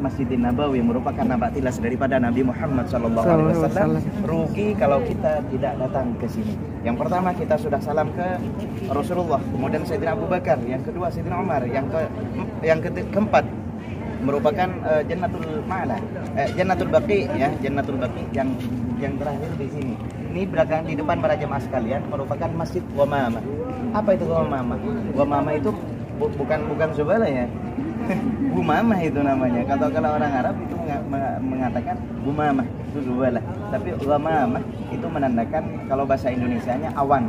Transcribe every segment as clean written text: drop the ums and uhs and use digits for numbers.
Masjidin Nabawi merupakan napak tilas daripada Nabi Muhammad SAW. Rugi kalau kita tidak datang ke sini. Yang pertama kita sudah salam ke Rasulullah, kemudian Sayyidina Abu Bakar, yang kedua Sayyidina Umar, yang keempat merupakan Jannatul Ma'la, Jannatul Baqi ya, Jannatul Baqi yang terakhir di sini. Ini belakang di depan para jemaah sekalian merupakan Masjid Ghamamah. Apa itu Ghamamah? Ghamamah itu bukan Zubala ya. Gumamah itu namanya. Kalau orang Arab itu mengatakan Gumamah itu Zubala. Tapi Ghamamah itu menandakan kalau bahasa Indonesianya awan.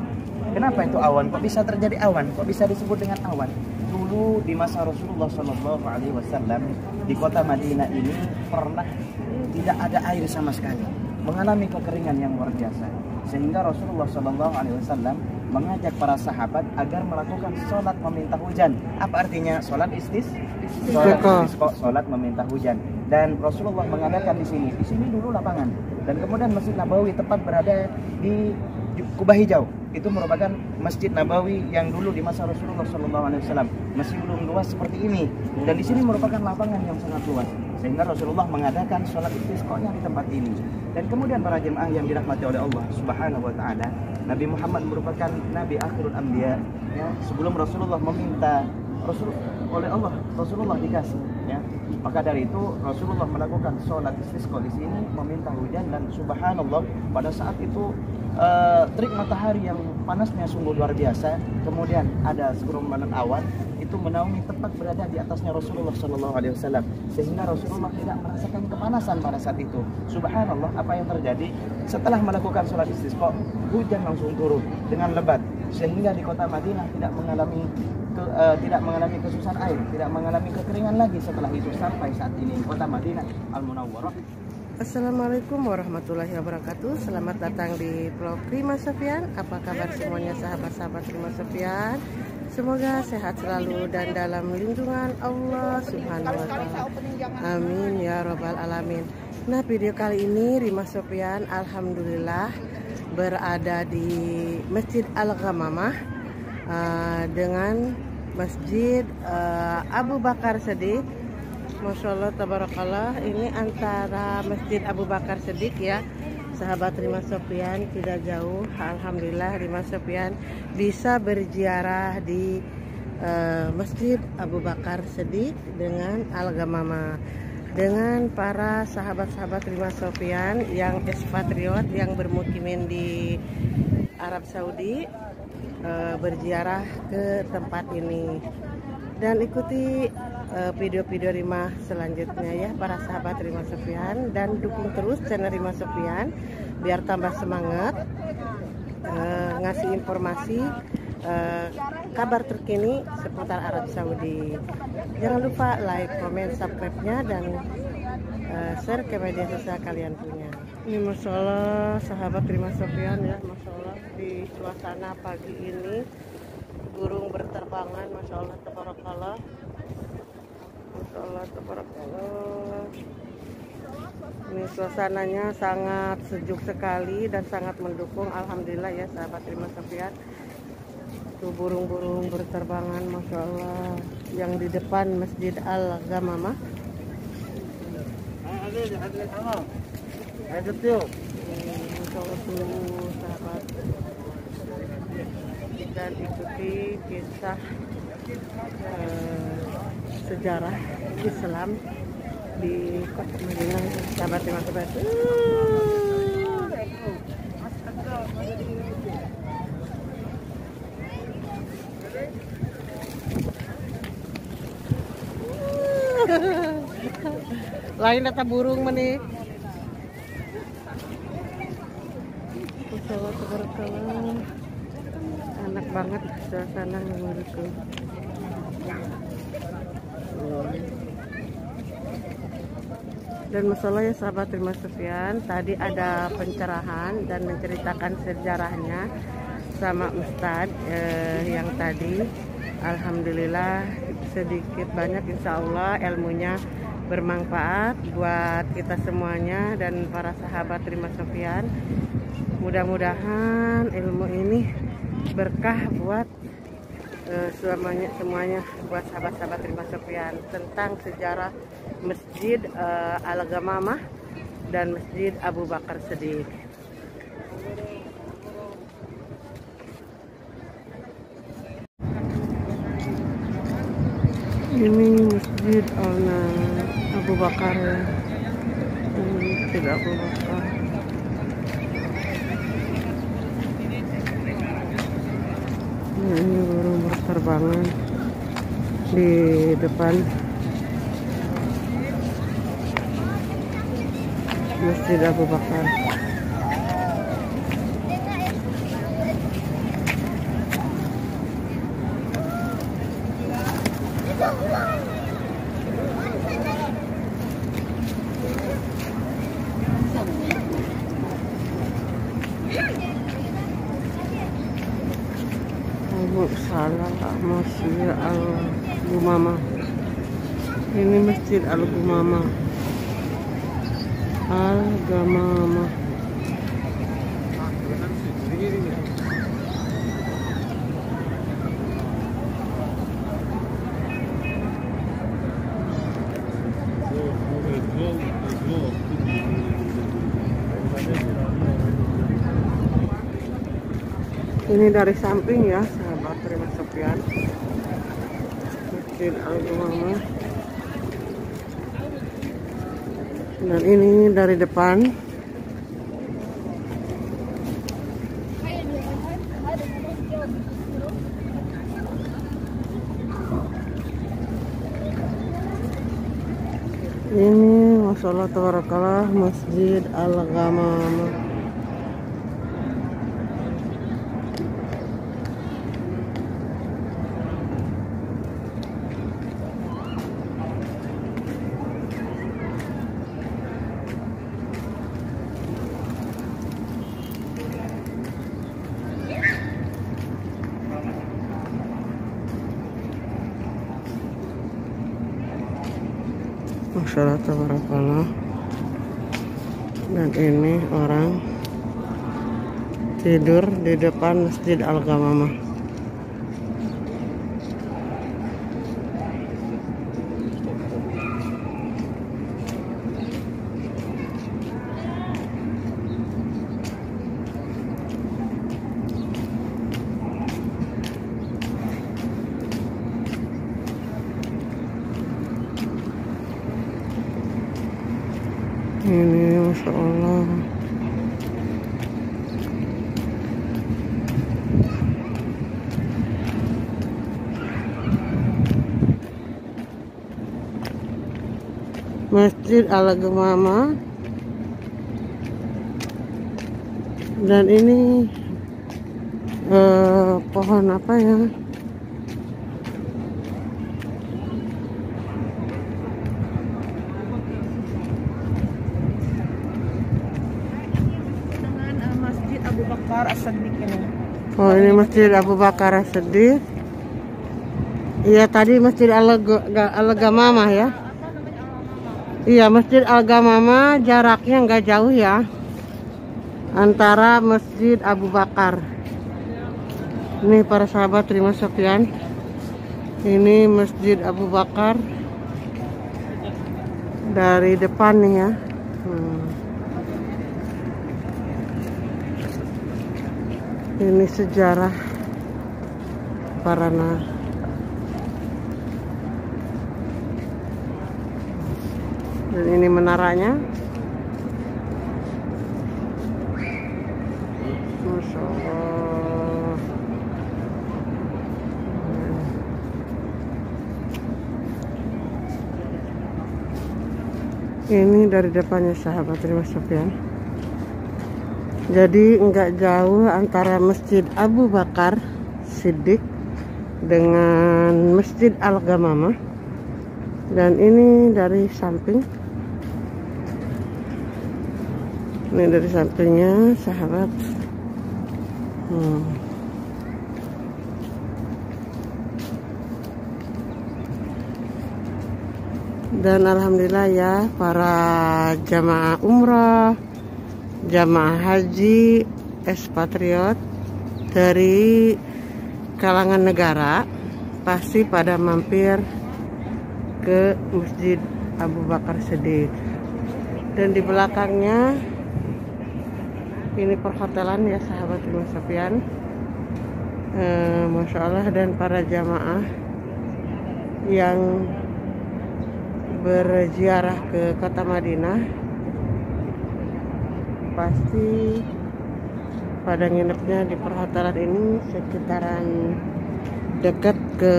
Kenapa itu awan? Kok bisa terjadi awan? Kok bisa disebut dengan awan? Dulu di masa Rasulullah SAW di kota Madinah ini pernah tidak ada air sama sekali, mengalami kekeringan yang luar biasa. Sehingga Rasulullah SAW mengajak para sahabat agar melakukan sholat meminta hujan. Apa artinya sholat istisqa? Sholat meminta hujan. Dan Rasulullah mengadakan di sini. Di sini dulu lapangan. Dan kemudian Masjid Nabawi tepat berada di Kubah Hijau. Itu merupakan Masjid Nabawi yang dulu di masa Rasulullah SAW masih belum luas seperti ini. Dan di sini merupakan lapangan yang sangat luas. Sehingga Rasulullah mengadakan sholat istisqanya di tempat ini. Dan kemudian para jemaah yang dirahmati oleh Allah Subhanahu wa taala, Nabi Muhammad merupakan Nabi akhirul anbiya ya. Sebelum Rasulullah meminta oleh Allah, Rasulullah dikasih ya. Maka dari itu Rasulullah melakukan sholat istisqa di sini meminta hujan. Dan subhanallah pada saat itu terik matahari yang panasnya sungguh luar biasa. Kemudian ada segerombolan awan itu menaungi tepat berada di atasnya Rasulullah SAW, sehingga Rasulullah tidak merasakan kepanasan pada saat itu. Subhanallah, apa yang terjadi setelah melakukan sholat istisqa, hujan langsung turun dengan lebat, sehingga di kota Madinah tidak mengalami kesusahan air, tidak mengalami kekeringan lagi setelah itu sampai saat ini kota Madinah Al-Munawwarah. Assalamualaikum warahmatullahi wabarakatuh. Selamat datang di vlog Rima Sofyan. Apa kabar semuanya sahabat-sahabat Rima Sofyan? Semoga sehat selalu dan dalam lindungan Allah Subhanahu wa taala. Amin ya rabbal alamin. Nah, video kali ini Rima Sofyan alhamdulillah berada di Masjid Al-Ghamamah dengan Masjid Abu Bakar Shiddiq. Masya Allah, tabarakallah. Ini antara Masjid Abu Bakar Shiddiq ya, sahabat Rima Sofyan, tidak jauh. Alhamdulillah Rima Sofyan bisa berziarah di Masjid Abu Bakar Shiddiq dengan Al-Ghamamah, dengan para sahabat-sahabat Rima Sofyan yang ekspatriot yang bermukimin di Arab Saudi, berziarah ke tempat ini. Dan ikuti video-video Rima selanjutnya ya para sahabat Rima Sofyan, dan dukung terus channel Rima Sofyan biar tambah semangat ngasih informasi kabar terkini seputar Arab Saudi. Jangan lupa like, komen, subscribe-nya, dan share ke media sosial kalian punya. Ini Masya Allah sahabat Rima Sofyan ya, Masya Allah di suasana pagi ini burung berterbangan, Masya Allah tabarakallah. Masya Allah tabarakallah. Ini suasananya sangat sejuk sekali dan sangat mendukung. Alhamdulillah ya sahabat Rima Sofyan. Tuh burung-burung berterbangan, Masya Allah, yang di depan Masjid Al-Ghamamah. Masya Allah tuh sahabat. Dan ikuti kisah sejarah Islam di kota Madinah, sahabat Rima Sofyan. Lain data burung menik. Enak banget suasana menurutku. Dan masalah ya sahabat Rima Sofyan, tadi ada pencerahan dan menceritakan sejarahnya sama Ustadz yang tadi. Alhamdulillah sedikit banyak insya Allah ilmunya bermanfaat buat kita semuanya dan para sahabat Rima Sofyan. Mudah-mudahan ilmu ini berkah buat semuanya buat sahabat-sahabat Rima Sofyan tentang sejarah Masjid Al-Ghamamah dan Masjid Abu Bakar Siddiq. Ini Masjid Abu Bakar ya. Masjid Abu Bakar. Nah, ini burung berterbangan di depan Masjid Abu Bakar. Salah Masjid Al-Ghamamah. Ini Masjid Al-Ghamamah. Al-Ghamamah. Ini dari samping ya, sahabat Prima Sofyan. Masjid Al-Ghamamah. Dan ini dari depan. Ini masyaallah tabarakallah Masjid Al-Ghamamah. Masyaallah tabarakallah. Dan ini orang tidur di depan Masjid Al-Ghamamah. Ini Masya Allah. Masjid Al-Ghamamah. Dan ini pohon apa ya? Abu Bakar As-Siddiq ini. Oh, ini Masjid Abu Bakar As-Siddiq. Iya, tadi Masjid Al-Ghamamah ya. Iya, Masjid Al-Ghamamah jaraknya nggak jauh ya antara Masjid Abu Bakar. Ini para sahabat Prima Sofyan. Ini Masjid Abu Bakar dari depan nih ya. Ini sejarah Parana. Dan ini menaranya. Masya Allah. Ini dari depannya sahabat Prima Sofyan. Jadi nggak jauh antara Masjid Abu Bakar Siddiq dengan Masjid Al-Ghamamah. Dan ini dari samping. Ini dari sampingnya sahabat. Dan alhamdulillah ya para jamaah umrah, jamaah haji, ekspatriot dari kalangan negara pasti pada mampir ke Masjid Abu Bakar Siddiq. Dan di belakangnya ini perhotelan ya sahabat Imam Sofyan. Masya Allah, dan para jamaah yang berziarah ke kota Madinah pasti pada nginepnya di perhotelan ini sekitaran dekat ke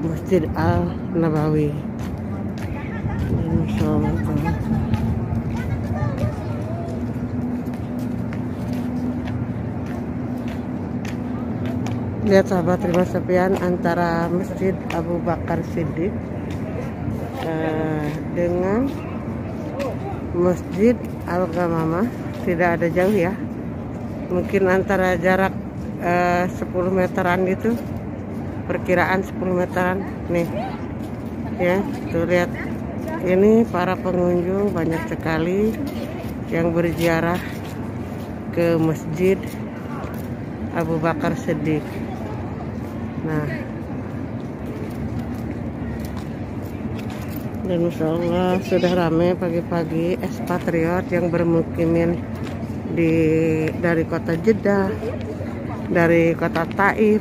Masjid Al-Nabawi. Masya Allah. Lihat sahabat Imam Sofyan, antara Masjid Abu Bakar Siddiq dengan Masjid Al-Ghamamah tidak ada jauh ya, mungkin antara jarak 10 meteran gitu, perkiraan 10 meteran nih ya. Tuh lihat, ini para pengunjung banyak sekali yang berziarah ke Masjid Abu Bakar Siddiq. Nah, dan Masya Allah sudah ramai pagi-pagi ekspatriot yang bermukimin dari kota Jeddah, dari kota Taif,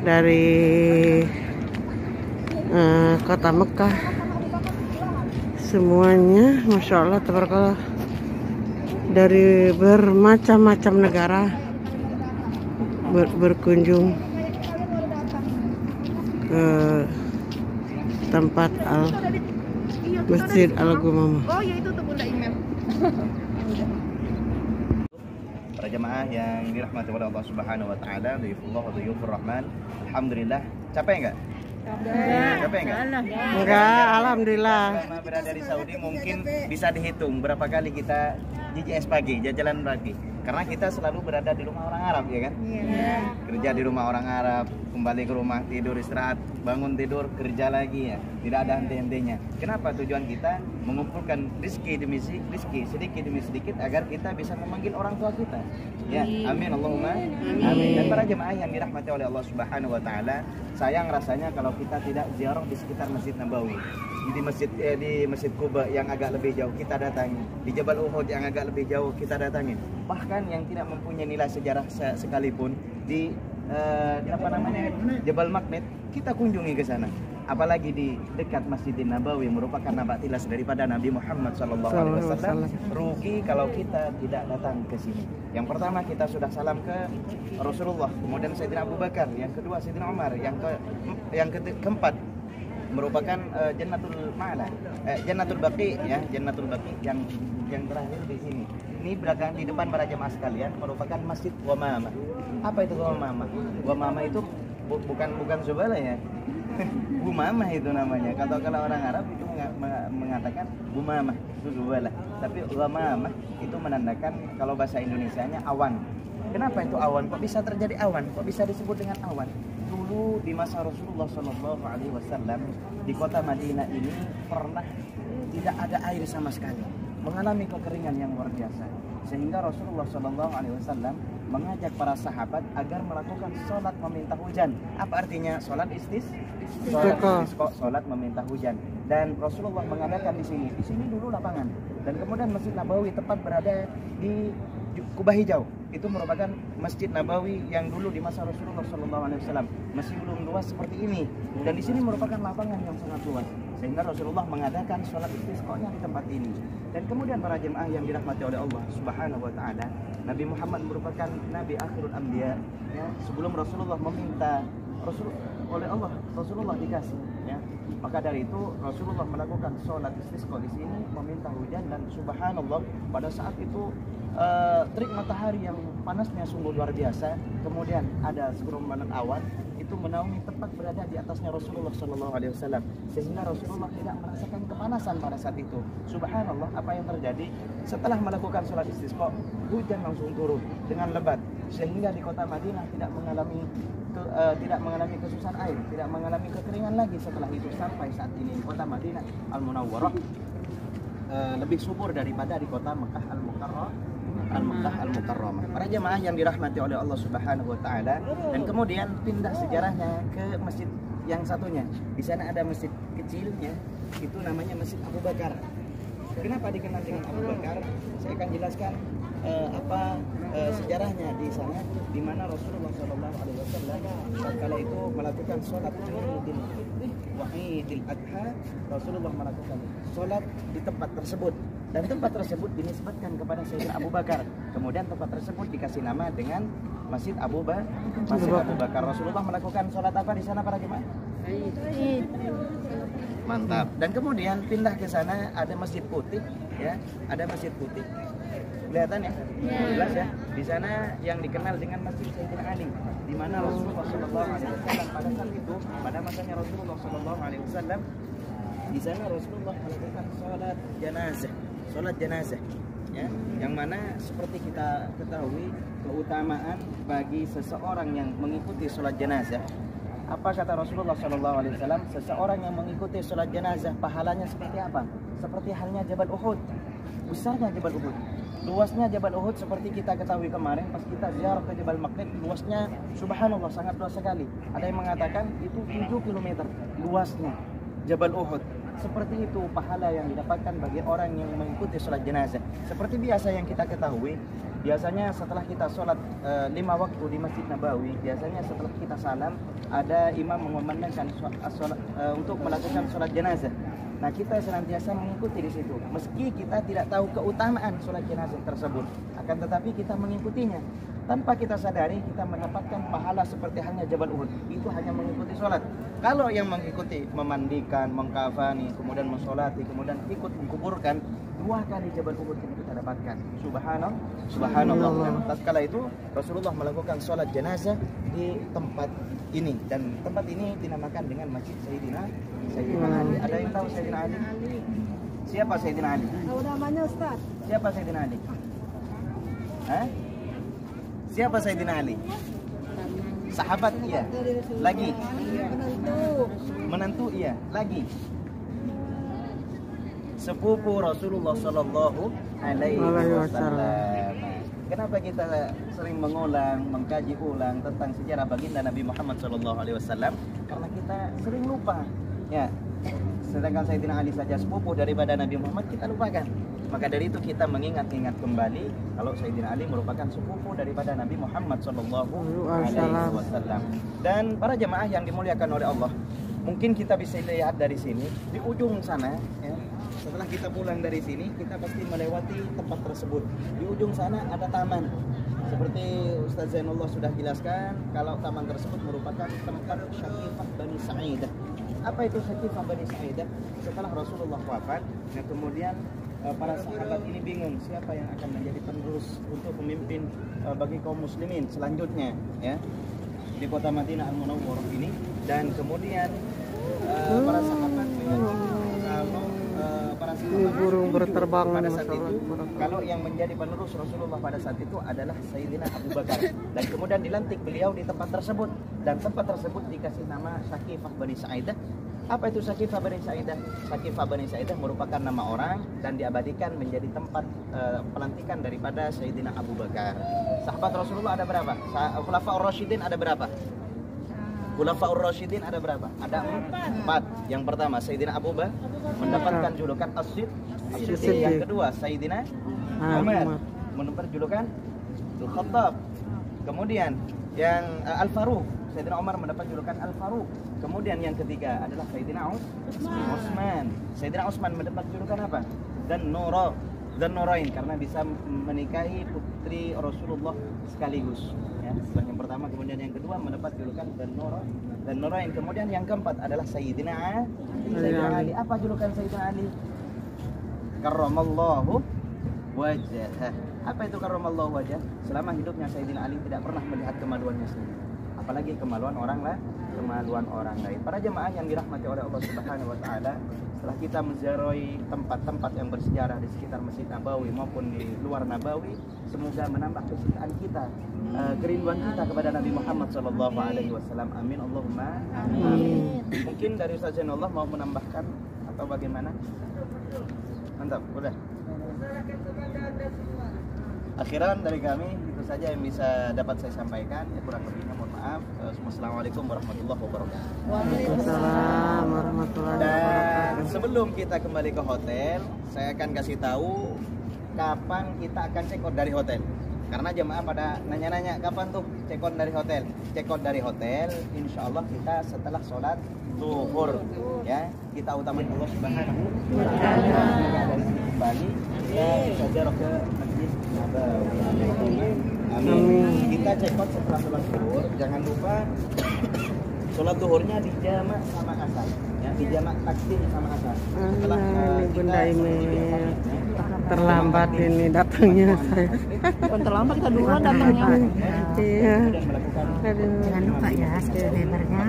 dari kota Mekah. Semuanya Masya Allah tabarakallah, dari bermacam-macam negara berkunjung ke tempat Masjid Al-Ghamamah. Oh ya, itu tuh Bunda Imam. Para jemaah yang dirahmati oleh Allah Subhanahu wa taala, dhuyufullah wa dhuyufur rahman. Alhamdulillah, capek enggak? Capek enggak? Enggak, alhamdulillah. Selama berada di Saudi mungkin bisa dihitung berapa kali kita JJS pagi, jalan pagi. Karena kita selalu berada di rumah orang Arab, ya kan? Iya. Kerja di rumah orang Arab, kembali ke rumah, tidur, istirahat, bangun tidur, kerja lagi ya. Tidak ada henti-hentinya. Kenapa? Tujuan kita mengumpulkan rezeki demi rezeki, sedikit demi sedikit, agar kita bisa memanggil orang tua kita. Ya, amin Allahumma amin. Dan para jemaah yang dirahmati oleh Allah Subhanahu wa taala, sayang rasanya kalau kita tidak ziarah di sekitar Masjid Nabawi. Di Masjid Quba yang agak lebih jauh kita datangi, di Jabal Uhud yang agak lebih jauh kita datangi. Bahkan yang tidak mempunyai nilai sejarah sekalipun di Jabal Magnet kita kunjungi ke sana. Apalagi di dekat Masjidin Nabawi, merupakan napak tilas daripada Nabi Muhammad SAW. Rugi kalau kita tidak datang ke sini. Yang pertama, kita sudah salam ke Rasulullah, kemudian Sayyidina Abu Bakar, yang kedua Sayyidina Umar, yang keempat merupakan Jannatul Ma'la, Jannatul Baqi ya, Jannatul Baqi yang terakhir di sini. Ini belakang di depan para jemaah sekalian merupakan Masjid Ghamamah. Apa itu Ghamamah? Ghamamah itu bukan Zubalah ya. Gumamah itu namanya. Kalau orang Arab itu mengatakan Gumamah itu Zubalah. Tapi Ghamamah itu menandakan kalau bahasa Indonesianya awan. Kenapa itu awan? Kok bisa terjadi awan? Kok bisa disebut dengan awan? Dulu di masa Rasulullah SAW di kota Madinah ini pernah tidak ada air sama sekali, mengalami kekeringan yang luar biasa, sehingga Rasulullah SAW mengajak para sahabat agar melakukan sholat meminta hujan. Apa artinya sholat istisqa, sholat meminta hujan. Dan Rasulullah mengadakan di sini dulu lapangan, dan kemudian Masjid Nabawi tepat berada di Kubah Hijau. Itu merupakan Masjid Nabawi yang dulu di masa Rasulullah SAW masih belum luas seperti ini, dan di sini merupakan lapangan yang sangat luas, sehingga Rasulullah mengadakan sholat istisqa-nya di tempat ini. Dan kemudian para jemaah yang dirahmati oleh Allah Subhanahu wa taala, Nabi Muhammad merupakan Nabi akhirul anbiya ya. Sebelum Rasulullah meminta oleh Allah, Rasulullah dikasih ya. Maka dari itu Rasulullah melakukan sholat istisqa di sini, meminta hujan, dan subhanallah pada saat itu terik matahari yang panasnya sungguh luar biasa. Kemudian ada segerombolan awan itu menaungi tepat berada di atasnya Rasulullah SAW, sehingga Rasulullah tidak merasakan kepanasan pada saat itu. Subhanallah, apa yang terjadi setelah melakukan sholat istisqa, hujan langsung turun dengan lebat, sehingga di kota Madinah tidak mengalami kesusahan air, tidak mengalami kekeringan lagi setelah itu. Sampai saat ini di kota Madinah Al-Munawwarah lebih subur daripada di kota Mekah Al-Mukarramah. Para jemaah yang dirahmati oleh Allah Subhanahu wa taala, dan kemudian pindah sejarahnya ke masjid yang satunya. Di sana ada masjid kecil ya, itu namanya Masjid Abu Bakar. Kenapa dikenal dengan Abu Bakar? Saya akan jelaskan sejarahnya di sana, di mana Rasulullah SAW kala itu melakukan sholat Idul Adha. Rasulullah melakukan sholat di tempat tersebut, dan tempat tersebut dinisbatkan kepada Sayyidina Abu Bakar. Kemudian tempat tersebut dikasih nama dengan Masjid Abu Bakar. Rasulullah melakukan sholat apa di sana para jemaah? Mantap. Dan kemudian pindah ke sana, ada Masjid Putih, ya, ada Masjid Putih. Kelihatan ya? Jelas ya? Di sana yang dikenal dengan Masjid Sayyidina Ali, di mana Rasulullah SAW pada saat itu, pada masanya Rasulullah SAW, di sana Rasulullah melakukan sholat jenazah, ya, yang mana seperti kita ketahui keutamaan bagi seseorang yang mengikuti sholat jenazah. Apa kata Rasulullah SAW? Seseorang yang mengikuti sholat jenazah pahalanya seperti apa? Seperti halnya Jabal Uhud. Besarnya Jabal Uhud, luasnya Jabal Uhud seperti kita ketahui kemarin pas kita ziarah ke Jabal Maqdad, luasnya subhanallah sangat luas sekali. Ada yang mengatakan itu 7 km luasnya Jabal Uhud. Seperti itu pahala yang didapatkan bagi orang yang mengikuti sholat jenazah. Seperti biasa yang kita ketahui, biasanya setelah kita sholat 5 waktu di Masjid Nabawi, biasanya setelah kita salam ada imam mengumandangkan untuk melakukan sholat jenazah. Nah, kita senantiasa mengikuti di situ, meski kita tidak tahu keutamaan sholat jenazah tersebut, akan tetapi kita mengikutinya. Tanpa kita sadari, kita mendapatkan pahala seperti halnya Jabal Uhud. Itu hanya mengikuti sholat. Kalau yang mengikuti memandikan, mengkafani, kemudian mensolati, kemudian ikut menguburkan, 2 kali Jabal Uhud yang kita dapatkan. Subhanallah. Dan tatkala itu Rasulullah melakukan sholat jenazah di tempat ini, dan tempat ini dinamakan dengan Masjid Sayyidina Ali. Ada yang tahu Sayyidina Ali? Siapa Sayyidina Ali? Tahu namanya Ustaz? Siapa Sayyidina Ali? Hah? Siapa Sayyidina Ali? Sahabat, iya. Lagi? Menantu, iya. Lagi? Sepupu Rasulullah Sallallahu Alaihi Wasallam. Kenapa kita sering mengkaji ulang tentang sejarah baginda Nabi Muhammad Sallallahu Alaihi Wasallam? Karena kita sering lupa, ya. Sedangkan Sayyidina Ali saja sepupu daripada Nabi Muhammad kita lupakan. Maka dari itu kita mengingat-ingat kembali kalau Sayyidina Ali merupakan sepupu daripada Nabi Muhammad Sallallahu Alaihi Wasallam. Dan para jemaah yang dimuliakan oleh Allah, mungkin kita bisa lihat dari sini di ujung sana, ya. Setelah kita pulang dari sini, kita pasti melewati tempat tersebut. Di ujung sana ada taman. Seperti Ustaz Zainullah sudah jelaskan, kalau taman tersebut merupakan tempat Syakifah Bani Sa'idah. Apa itu Syakifah Bani Sa'idah? Setelah Rasulullah wafat, nah kemudian para sahabat ini bingung siapa yang akan menjadi penerus untuk memimpin bagi kaum muslimin selanjutnya, ya, di kota Madinah Al-Munawwarah ini. Dan kemudian para sahabat burung berterbangan pada saat itu, kalau yang menjadi penerus Rasulullah pada saat itu adalah Sayyidina Abu Bakar. Dan kemudian dilantik beliau di tempat tersebut, dan tempat tersebut dikasih nama Syakifah Bani Sa'idah. Apa itu Syakifah Bani Sa'idah? Syakifah Bani Sa'idah merupakan nama orang dan diabadikan menjadi tempat pelantikan daripada Sayyidina Abu Bakar. Sahabat Rasulullah ada berapa? Khulafaur Rasyidin ada berapa? Khulafaur Rasyidin ada berapa? Ada 4. Yang pertama Sayyidina Abu Bakar mendapatkan julukan As-Siddiq. Yang kedua Sayyidina Umar mendapat julukan Al-Khattab. Kemudian yang Al-Faruq, Sayyidina Umar mendapat julukan Al-Faruq. Kemudian yang ketiga adalah Sayyidina Utsman. Sayyidina Utsman mendapat julukan apa? Dan Nurain, karena bisa menikahi putri Rasulullah sekaligus. Ya, yang pertama, kemudian yang kedua mendapat julukan dan Nurain. Kemudian yang keempat adalah Sayyidina Ali. Apa julukan Sayyidina Ali? Karramallahu wajhah. Apa itu karramallahu wajhah? Selama hidupnya Sayyidina Ali tidak pernah melihat kemaluannya sendiri, apalagi kemaluan orang lain. Para jemaah yang dirahmati oleh Allah Subhanahu wa taala, setelah kita menziarahi tempat-tempat yang bersejarah di sekitar Masjid Nabawi maupun di luar Nabawi, semoga menambah kecintaan kita, kerinduan kita kepada Nabi Muhammad sallallahu alaihi wasallam. Amin Allahumma amin. Mungkin dari Ustaz Zainullah mau menambahkan atau bagaimana? Mantap, udah. Akhiran dari kami itu saja yang bisa dapat saya sampaikan. Ya, kurang lebihnya mohon maaf. Wassalamualaikum warahmatullahi wabarakatuh. Waalaikumsalam warahmatullahi Dan wabarakatuh. sebelum kita kembali ke hotel, saya akan kasih tahu kapan kita akan check out dari hotel. Karena jemaah pada nanya-nanya kapan tuh check out dari hotel. Check out dari hotel, insya Allah kita setelah sholat zuhur, ya. Kita utamain Allah Subhanahu wa Ta'ala. Dari sini kembali, kita bisa jarak ke Masjid Nabawi. Amin. Kita check out setelah sholat zuhur. Jangan lupa sholat zuhurnya dijamak sama asar, ya, dijamak takdim sama asar. Setelah Bunda Imel terlambat ini datangnya saya. Bukan terlambat, kita duluan datangnya. Iya. Jangan lupa ya subscribernya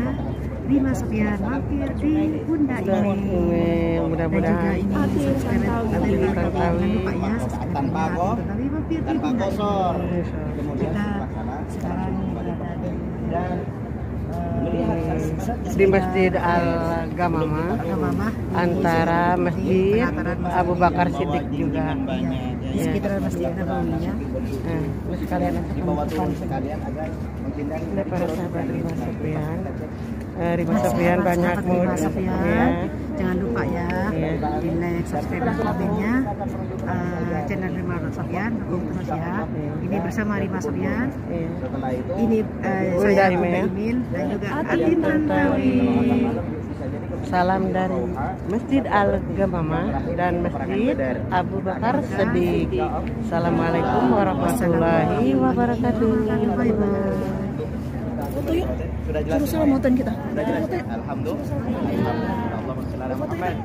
Rima Sofyan mampir di Bunda Dan Imel. Imel Dan juga mudah-mudahan ini subscriber Jangan Tantawi. lupa ya subscriber Tanpa Tantawi mampir di tanpa Bunda kosor. Imel. Kemudian Kita setelah sana sekarang kembali ke berada hotel. di Dan melihat di Masjid Al-Gamamah Gamamah antara Masjid Abu Bakar Siddiq juga. di sekitar Masjid Nabawi ya. Nah, sekalian di bawah turun sekalian agar menghindari ada dari para corona sahabat virus. Rima Sofyan. Rima Nah, Sofyan sahabat banyak Rima murid Sofyan, ya. jangan lupa ya Iya. di like, subscribe dan komennya channel Rima Sofyan, dukung terus ya. Ini bersama Rima Sofyan, Iya. Setelah itu ini Bunda saya Imel. Bunda Imel dan juga Atin Tantawi. Salam dari Masjid Al-Gamamah dan Masjid Abu Bakar Siddiq. Assalamualaikum warahmatullahi wabarakatuh. Bye bye. Sudah jelas. Salam hotel kita. Sudah jelas. Alhamdulillah. Alhamdulillah. Allahumma shalli ala Muhammad.